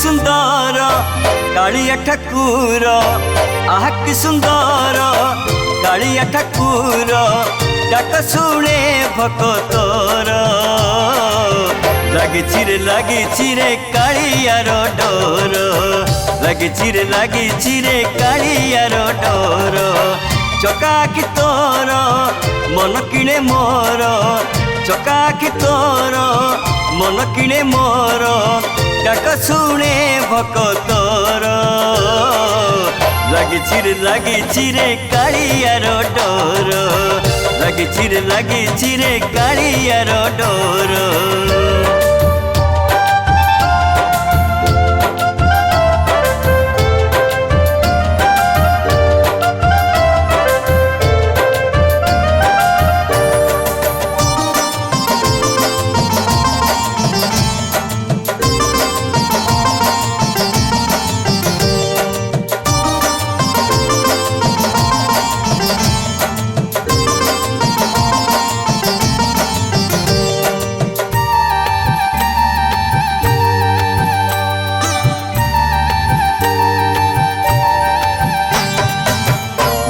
सुंदर कालिया ठाकुर आहा कि सुंदर कालिया ठाकुर डाक शुणे भक्तर लगी रे कालियार डोर लगी रे कालियार डोर चकाखी तोर मन किणे मोर चकाखी तोर मन किणे मोर डाक शुणे भक्तर लगी रे कालियार डोर लगी रे कालियार डोर।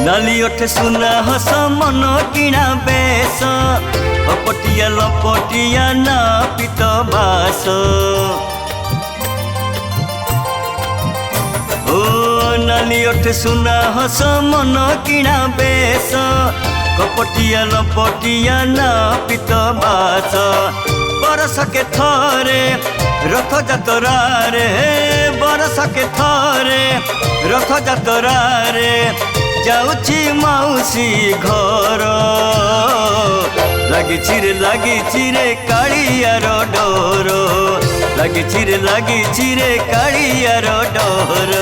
नाली ओठ सुना हस मन किणा बेस कपटिया लपटिया ना पित बास ओ नाली ओठ सुना हस मन किणा बेस कपटिया लपटिया ना पित बास बरस के थरे रथ जातरा रे बरस के थरे रथ जातरा रे जाऊची माउसी घर लगी रे कालियार डोर लगी रे कालियार डोर।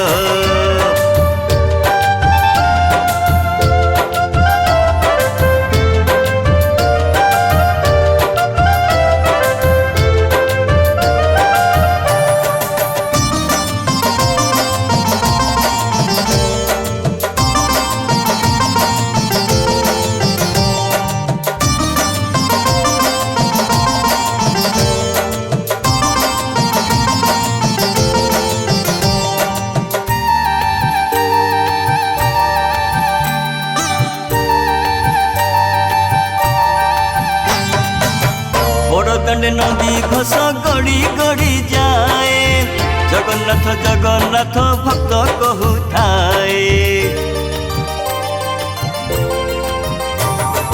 बड़दाण्ड नदी घोष गड़ी गड़ी जाए जगन्नाथ जगन्नाथ भक्त कहू थाए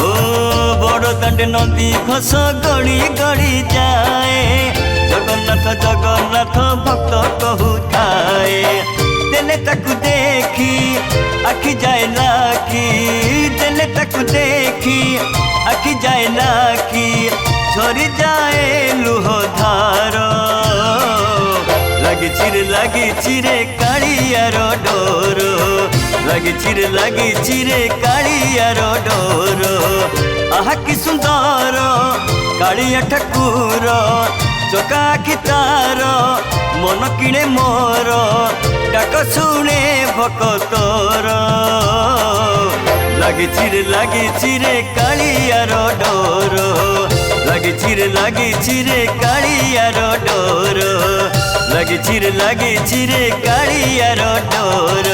ओ बड़दाण्ड नदी घोष गड़ी गड़ी जाए जगन्नाथ जगन्नाथ भक्त कहू थाए देले ताकू देखी आखि जाए लाखी देले ताकू देखी आखि जाए लाखी झरी जाए लुह धार लगी रे कालियार डोर लगी रे कालियार डोर आहा कि सुंदर कालिया ठाकुर चकाखी तार मन किणे मोर डाक शुणे भक्तर लगी रे कालियार डोर लगी रे कालियार डोर लगी रे कालियार डोर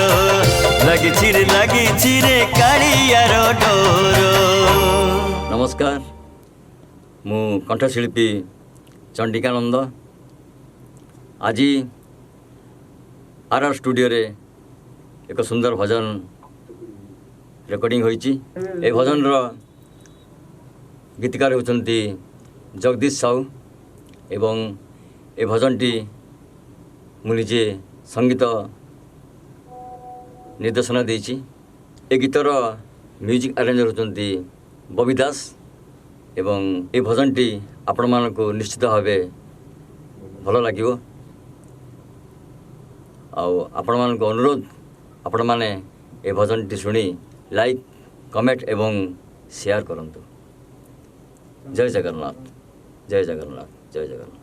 लगी रे कालियार डोर। नमस्कार मु कंठशिल्पी चंडिकानंद आज आर स्टूडियो रे एक सुंदर भजन रेकर्डिंग होईची ए भजन रो गीतकार होचंती जगदीश साहू एवं ए भजनटी मु निजे संगीत निर्देशना देछि ए गीतर म्यूजिक अरेंजर होचंती बबी दास एवं ए भजनटी आपण मानको निश्चित भावे भल लागिवो आपण मानको अनुरोध आपण माने ए भजनटी सुनी लाइक कमेंट एवं शेयर करंतु। जय जगन्नाथ जय जगन्नाथ जय जगन्नाथ।